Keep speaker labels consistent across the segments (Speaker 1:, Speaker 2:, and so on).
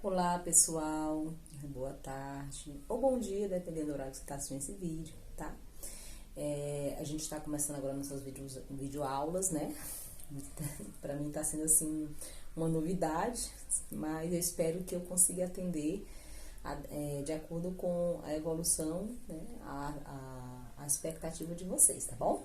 Speaker 1: Olá pessoal, boa tarde ou bom dia, dependendo do horário que você está assistindo esse vídeo, tá? A gente está começando agora nossas videoaulas, né? Para mim está sendo assim uma novidade, mas eu espero que eu consiga atender de acordo com a evolução, né? A expectativa de vocês, tá bom?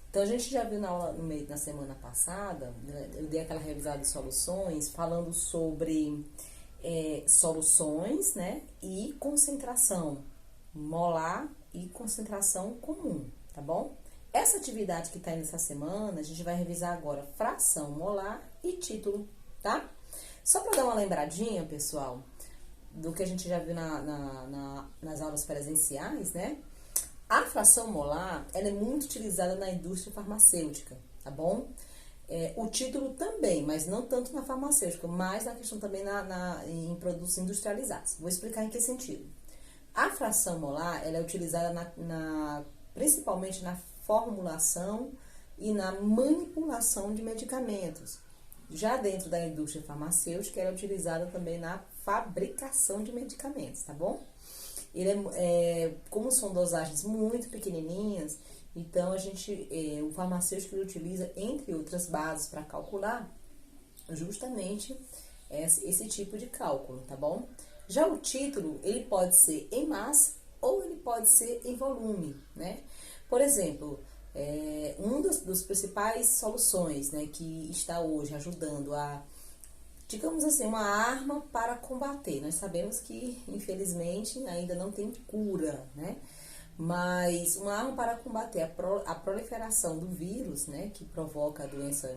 Speaker 1: Então a gente já viu na aula na semana passada, né, eu dei aquela revisada de soluções, falando sobre soluções, né, e concentração molar e concentração comum, tá bom? Essa atividade que tá aí nessa semana, a gente vai revisar agora fração molar e título, tá? Só para dar uma lembradinha, pessoal, do que a gente já viu nas aulas presenciais, né? A fração molar, ela é muito utilizada na indústria farmacêutica, tá bom? O título também, mas não tanto na farmacêutica, mas na questão também em produtos industrializados. Vou explicar em que sentido. A fração molar, ela é utilizada principalmente na formulação e na manipulação de medicamentos. Já dentro da indústria farmacêutica, ela é utilizada também na fabricação de medicamentos, tá bom? Como são dosagens muito pequenininhas, então o farmacêutico ele utiliza, entre outras bases, para calcular justamente esse tipo de cálculo, tá bom? Já o título, ele pode ser em massa ou ele pode ser em volume, né? Por exemplo, uma das principais soluções, né, que está hoje ajudando digamos assim, uma arma para combater. Nós sabemos que, infelizmente, ainda não tem cura, né? Mas uma arma para combater a proliferação do vírus, né, que provoca a doença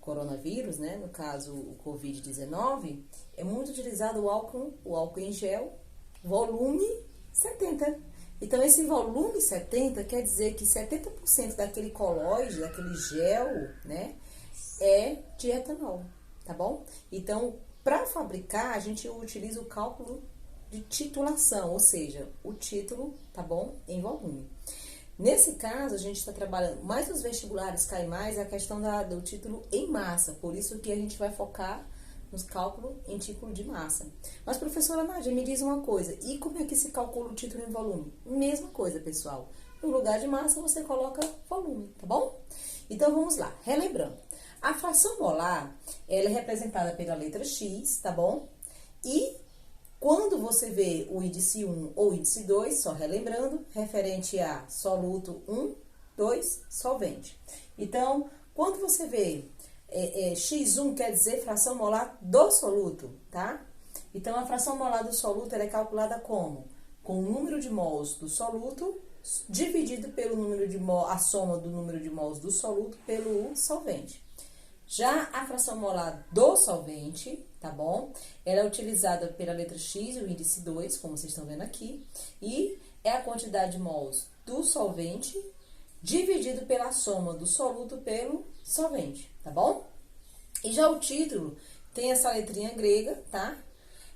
Speaker 1: coronavírus, né, no caso o Covid-19, é muito utilizado o álcool em gel, volume 70. Então, esse volume 70 quer dizer que 70% daquele colóide, daquele gel, né, é de etanol, tá bom? Então, para fabricar, a gente utiliza o cálculo de titulação, ou seja, o título, tá bom? Em volume. Nesse caso, a gente está trabalhando, mais nos vestibulares cai mais a questão do título em massa, por isso que a gente vai focar nos cálculos em título de massa. Mas, professora Nádia, me diz uma coisa, e como é que se calcula o título em volume? Mesma coisa, pessoal. No lugar de massa, você coloca volume, tá bom? Então, vamos lá, relembrando. A fração molar, ela é representada pela letra X, tá bom? E quando você vê o índice 1 ou índice 2, só relembrando, referente a soluto 1, 2, solvente. Então, quando você vê X1 quer dizer fração molar do soluto, tá? Então, a fração molar do soluto ela é calculada como? Com o número de mols do soluto dividido pelo número de mols, a soma do número de mols do soluto pelo solvente. Já a fração molar do solvente, tá bom? Ela é utilizada pela letra X, o índice 2, como vocês estão vendo aqui, e é a quantidade de mols do solvente dividido pela soma do soluto pelo solvente, tá bom? E já o título tem essa letrinha grega, tá?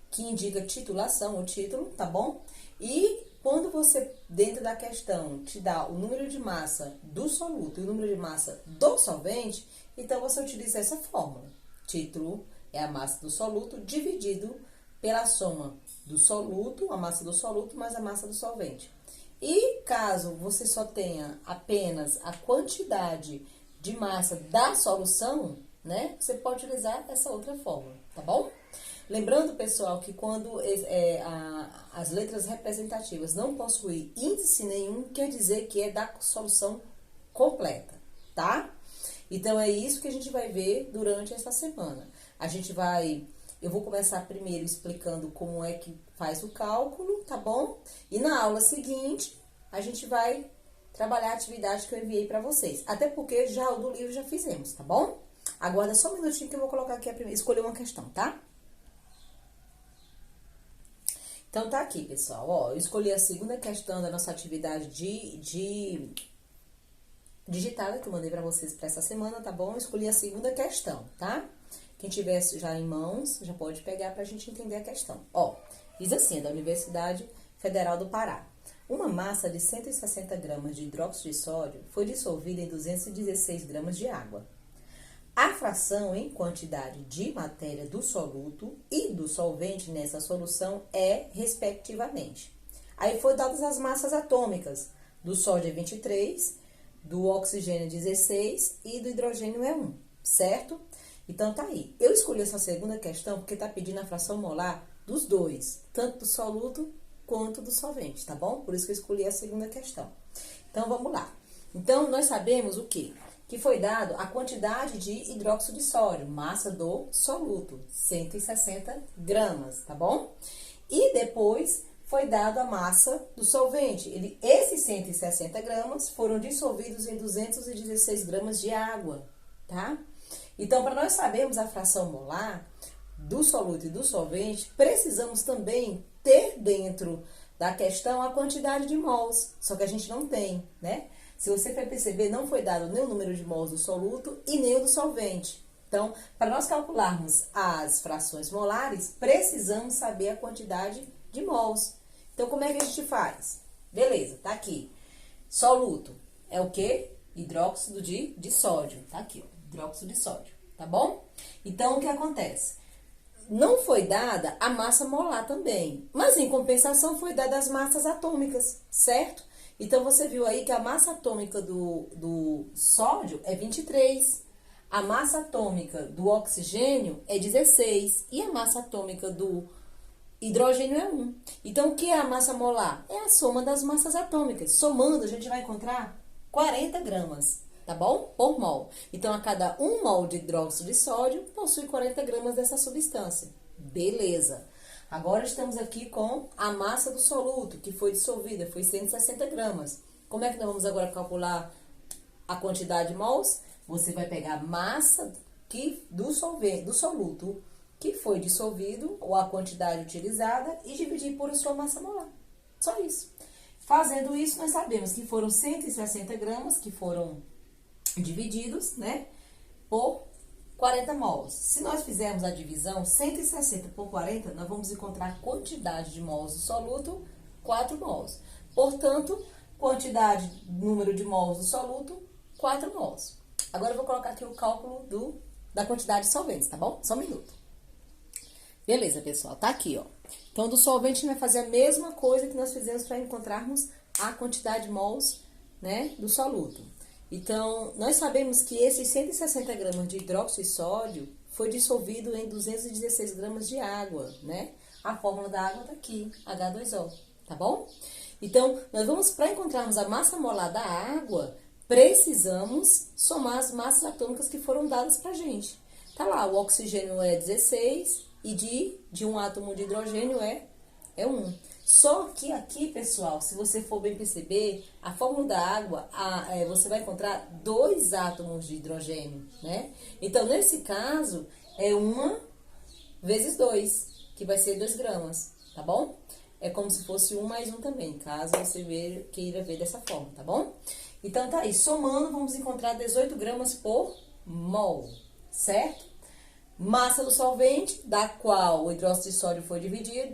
Speaker 1: Que indica titulação, o título, tá bom? E quando você, dentro da questão, te dá o número de massa do soluto e o número de massa do solvente, então você utiliza essa fórmula. Título é a massa do soluto dividido pela soma do soluto, a massa do soluto mais a massa do solvente. E caso você só tenha apenas a quantidade de massa da solução, né, você pode utilizar essa outra fórmula, tá bom? Lembrando, pessoal, que quando as letras representativas não possuem índice nenhum, quer dizer que é da solução completa, tá? Então, é isso que a gente vai ver durante essa semana. Eu vou começar primeiro explicando como é que faz o cálculo, tá bom? E na aula seguinte, a gente vai trabalhar a atividade que eu enviei para vocês. Até porque já o do livro já fizemos, tá bom? Aguarda só um minutinho que eu vou colocar aqui escolher uma questão, tá? Então, tá aqui, pessoal, ó, eu escolhi a segunda questão da nossa atividade de digitada que eu mandei pra vocês pra essa semana, tá bom? Eu escolhi a segunda questão, tá? Quem tiver já em mãos, já pode pegar pra gente entender a questão. Ó, diz assim, é da Universidade Federal do Pará. Uma massa de 160 gramas de hidróxido de sódio foi dissolvida em 216 gramas de água. a fração em quantidade de matéria do soluto e do solvente nessa solução é, respectivamente. Aí foi dadas as massas atômicas, do sódio é 23, do oxigênio é 16 e do hidrogênio é 1, certo? Então, tá aí. Eu escolhi essa segunda questão porque tá pedindo a fração molar dos dois, tanto do soluto quanto do solvente, tá bom? Por isso que eu escolhi a segunda questão. Então, vamos lá. Então, nós sabemos o quê? Que foi dado a quantidade de hidróxido de sódio, massa do soluto, 160 gramas, tá bom? E depois foi dado a massa do solvente. Esses 160 gramas foram dissolvidos em 216 gramas de água, tá? Então, para nós sabermos a fração molar do soluto e do solvente, precisamos também ter dentro da questão a quantidade de mols, só que a gente não tem, né? Se você for perceber, não foi dado nem o número de mols do soluto e nem o do solvente. Então, para nós calcularmos as frações molares, precisamos saber a quantidade de mols. Então, como é que a gente faz? Beleza, tá aqui. Soluto é o quê? Hidróxido de sódio. Tá aqui, ó, hidróxido de sódio, tá bom? Então, o que acontece? Não foi dada a massa molar também, mas em compensação foi dada as massas atômicas, certo? Então, você viu aí que a massa atômica do sódio é 23, a massa atômica do oxigênio é 16 e a massa atômica do hidrogênio é 1. Então, o que é a massa molar? É a soma das massas atômicas. Somando, a gente vai encontrar 40 gramas, tá bom? Por mol. Então, a cada 1 mol de hidróxido de sódio, possui 40 gramas dessa substância. Beleza. Agora, estamos aqui com a massa do soluto, que foi dissolvida, foi 160 gramas. Como é que nós vamos agora calcular a quantidade de mols? Você vai pegar a massa do soluto, que foi dissolvido, ou a quantidade utilizada, e dividir por sua massa molar. Só isso. Fazendo isso, nós sabemos que foram 160 gramas que foram divididos, né, por 40 mols. Se nós fizermos a divisão, 160 por 40, nós vamos encontrar a quantidade de mols do soluto, 4 mols. Portanto, número de mols do soluto, 4 mols. Agora eu vou colocar aqui o cálculo da quantidade de solventes, tá bom? Só um minuto. Beleza, pessoal, tá aqui, ó. Então, do solvente, a gente vai fazer a mesma coisa que nós fizemos para encontrarmos a quantidade de mols, né, do soluto. Então, nós sabemos que esses 160 gramas de hidróxido de sódio foi dissolvido em 216 gramas de água, né? A fórmula da água tá aqui, H2O, tá bom? Então, nós vamos, para encontrarmos a massa molar da água, precisamos somar as massas atômicas que foram dadas pra gente. Tá lá, o oxigênio é 16 e de um átomo de hidrogênio é 1. Só que aqui, pessoal, se você for bem perceber, a fórmula da água, você vai encontrar 2 átomos de hidrogênio, né? Então, nesse caso, é 1 vezes 2, que vai ser 2 gramas, tá bom? É como se fosse 1 mais 1 também, caso você queira ver dessa forma, tá bom? Então, tá aí, somando, vamos encontrar 18 gramas por mol, certo? Massa do solvente, da qual o hidróxido de sódio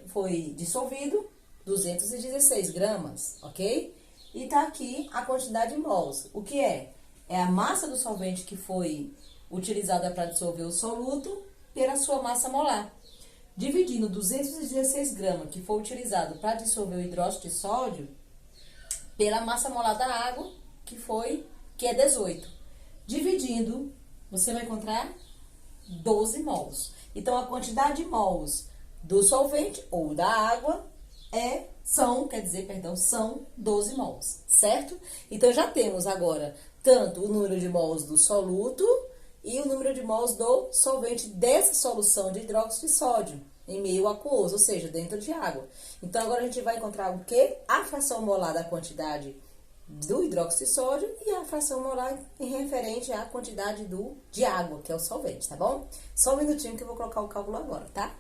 Speaker 1: foi dissolvido, 216 gramas, ok? E tá aqui a quantidade de mols. O que é? É a massa do solvente que foi utilizada para dissolver o soluto pela sua massa molar. Dividindo 216 gramas que foi utilizado para dissolver o hidróxido de sódio pela massa molar da água, que é 18. Dividindo, você vai encontrar 12 mols. Então, a quantidade de mols do solvente ou da água são 12 mols, certo? Então, já temos agora tanto o número de mols do soluto e o número de mols do solvente dessa solução de hidróxido de sódio em meio aquoso, ou seja, dentro de água. Então, agora a gente vai encontrar o quê? A fração molar da quantidade do hidróxido de sódio e a fração molar em referente à quantidade de água, que é o solvente, tá bom? Só um minutinho que eu vou colocar o cálculo agora, tá?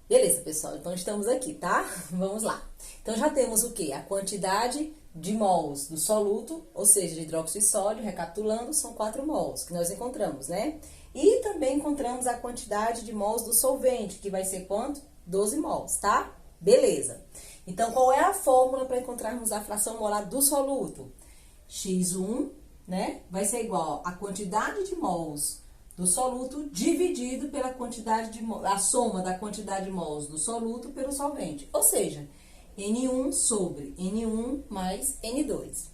Speaker 1: Beleza, pessoal, então estamos aqui, tá? Vamos lá. Então, já temos o quê? A quantidade de mols do soluto, ou seja, de hidróxido de sódio, recapitulando, são 4 mols que nós encontramos, né? E também encontramos a quantidade de mols do solvente, que vai ser quanto? 12 mols, tá? Beleza. Então, qual é a fórmula para encontrarmos a fração molar do soluto? X1 né, vai ser igual a quantidade de mols do soluto dividido pela quantidade de a soma da quantidade de mols do soluto pelo solvente. Ou seja, N1 sobre N1 mais N2.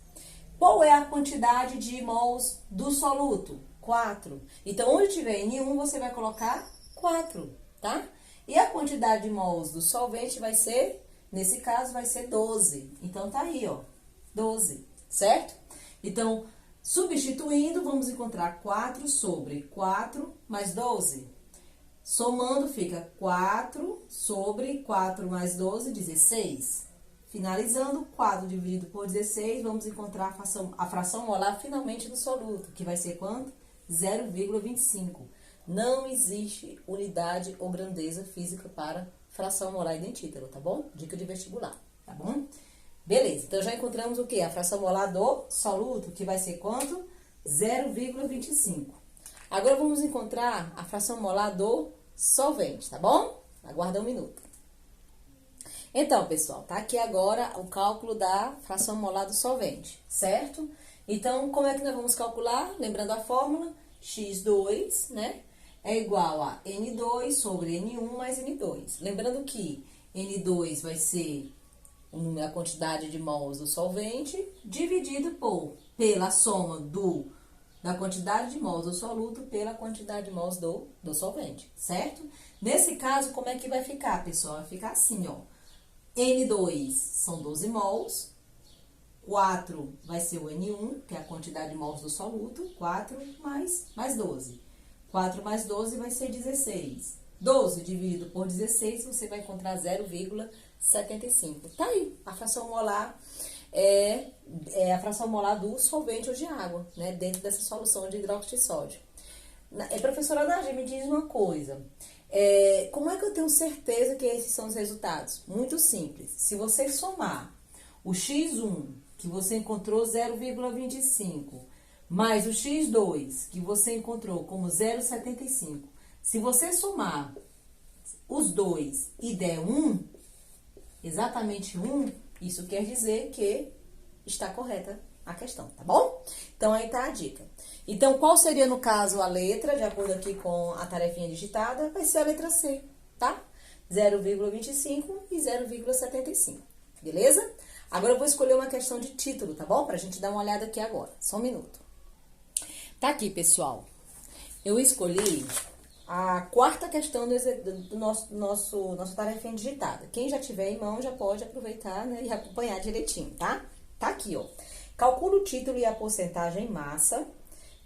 Speaker 1: Qual é a quantidade de mols do soluto? 4. Então, onde tiver N1, você vai colocar 4, tá? E a quantidade de mols do solvente vai ser, nesse caso, vai ser 12. Então, tá aí, ó, 12, certo? Então, substituindo, vamos encontrar 4 sobre 4 mais 12. Somando, fica 4 sobre 4 mais 12, 16. Finalizando, 4 dividido por 16, vamos encontrar a fração molar finalmente do soluto, que vai ser quanto? 0,25. Não existe unidade ou grandeza física para fração molar identítero, tá bom? Dica de vestibular, tá bom? Beleza, então já encontramos o quê? A fração molar do soluto, que vai ser quanto? 0,25. Agora vamos encontrar a fração molar do solvente, tá bom? Aguarda um minuto. Então, pessoal, tá aqui agora o cálculo da fração molar do solvente, certo? Então, como é que nós vamos calcular? Lembrando a fórmula, x2, né, é igual a N2 sobre N1 mais N2. Lembrando que N2 vai ser a quantidade de mols do solvente dividido pela soma da quantidade de mols do soluto pela quantidade de mols do solvente, certo? Nesse caso, como é que vai ficar, pessoal? Vai ficar assim, ó. N2 são 12 mols, 4 vai ser o N1, que é a quantidade de mols do soluto, 4 mais 12. 4 mais 12 vai ser 16. 12 dividido por 16, você vai encontrar 0,75. Tá aí, a fração molar é a fração molar do solvente ou de água, né? Dentro dessa solução de hidróxido de sódio. Professora Nádia, me diz uma coisa. Como é que eu tenho certeza que esses são os resultados? Muito simples. Se você somar o x1, que você encontrou 0,25, mais o x2, que você encontrou como 0,75, se você somar os dois e der 1, exatamente 1, isso quer dizer que está correta a questão, tá bom? Então, aí tá a dica. Então, qual seria, no caso, a letra, de acordo aqui com a tarefinha digitada? Vai ser a letra C, tá? 0,25 e 0,75, beleza? Agora, eu vou escolher uma questão de título, tá bom? Pra gente dar uma olhada aqui agora. Só um minuto. Tá aqui, pessoal. Eu escolhi a quarta questão do nossa tarefinha digitada. Quem já tiver em mão já pode aproveitar, né, e acompanhar direitinho, tá? Tá aqui, ó. Calcula o título e a porcentagem em massa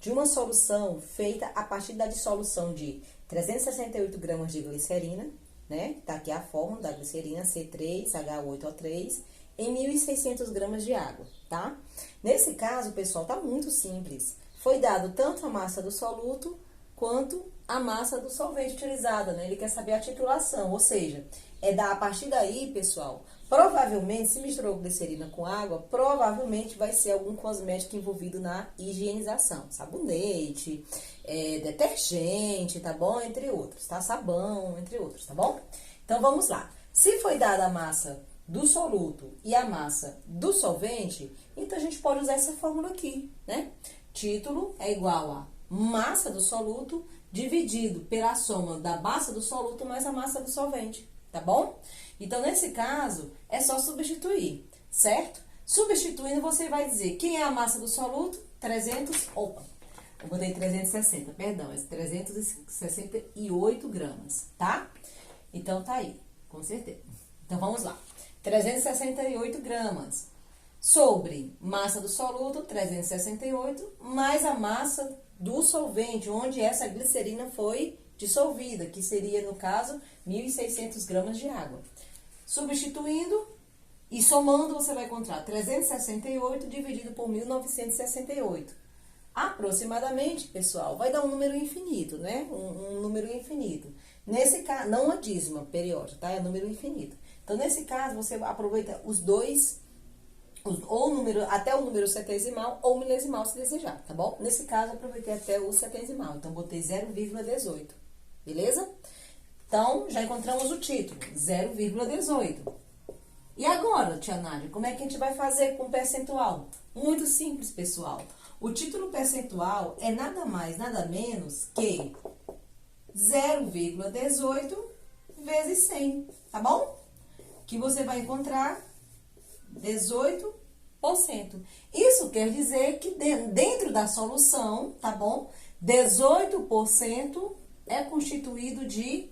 Speaker 1: de uma solução feita a partir da dissolução de 368 gramas de glicerina, né? Tá aqui a fórmula da glicerina, C3H8O3, em 1.600 gramas de água, tá? Nesse caso, pessoal, tá muito simples. Foi dado tanto a massa do soluto quanto a massa do solvente utilizada, né? Ele quer saber a titulação, ou seja, a partir daí, pessoal, provavelmente, se misturou glicerina com água, provavelmente vai ser algum cosmético envolvido na higienização. Sabonete, detergente, tá bom? Entre outros, tá? Sabão, entre outros, tá bom? Então, vamos lá. Se foi dada a massa do soluto e a massa do solvente, então a gente pode usar essa fórmula aqui, né? Título é igual a massa do soluto dividido pela soma da massa do soluto mais a massa do solvente, tá bom? Então, nesse caso, é só substituir, certo? Substituindo, você vai dizer, quem é a massa do soluto? 300, opa, eu botei 360, perdão, é 368 gramas, tá? Então, tá aí, com certeza. Então, vamos lá. 368 gramas sobre massa do soluto, 368, mais a massa do solvente, onde essa glicerina foi dissolvida, que seria, no caso, 1.600 gramas de água. Substituindo e somando, você vai encontrar 368 dividido por 1.968. Aproximadamente, pessoal, vai dar um número infinito, né? Um número infinito. Nesse caso, não a dízima periódica, tá? É número infinito. Então, nesse caso, você aproveita os dois, até o número centesimal ou milesimal, se desejar, tá bom? Nesse caso, eu aproveitei até o centesimal, então botei 0,18, beleza? Então, já encontramos o título, 0,18. E agora, tia Nádia, como é que a gente vai fazer com o percentual? Muito simples, pessoal. O título percentual é nada mais, nada menos que 0,18 vezes 100, tá bom? Que você vai encontrar 18%. Isso quer dizer que dentro da solução, tá bom? 18% é constituído de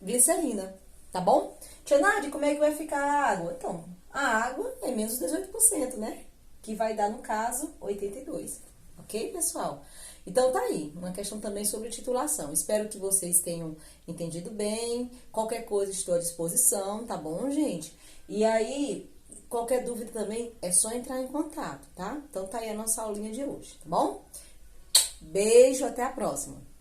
Speaker 1: glicerina, tá bom? Tia Nádia, como é que vai ficar a água? Então, a água é menos 18%, né? Que vai dar, no caso, 82%. Ok, pessoal? Então, tá aí, uma questão também sobre titulação. Espero que vocês tenham entendido bem. Qualquer coisa, estou à disposição, tá bom, gente? E aí, qualquer dúvida também, é só entrar em contato, tá? Então, tá aí a nossa aulinha de hoje, tá bom? Beijo, até a próxima!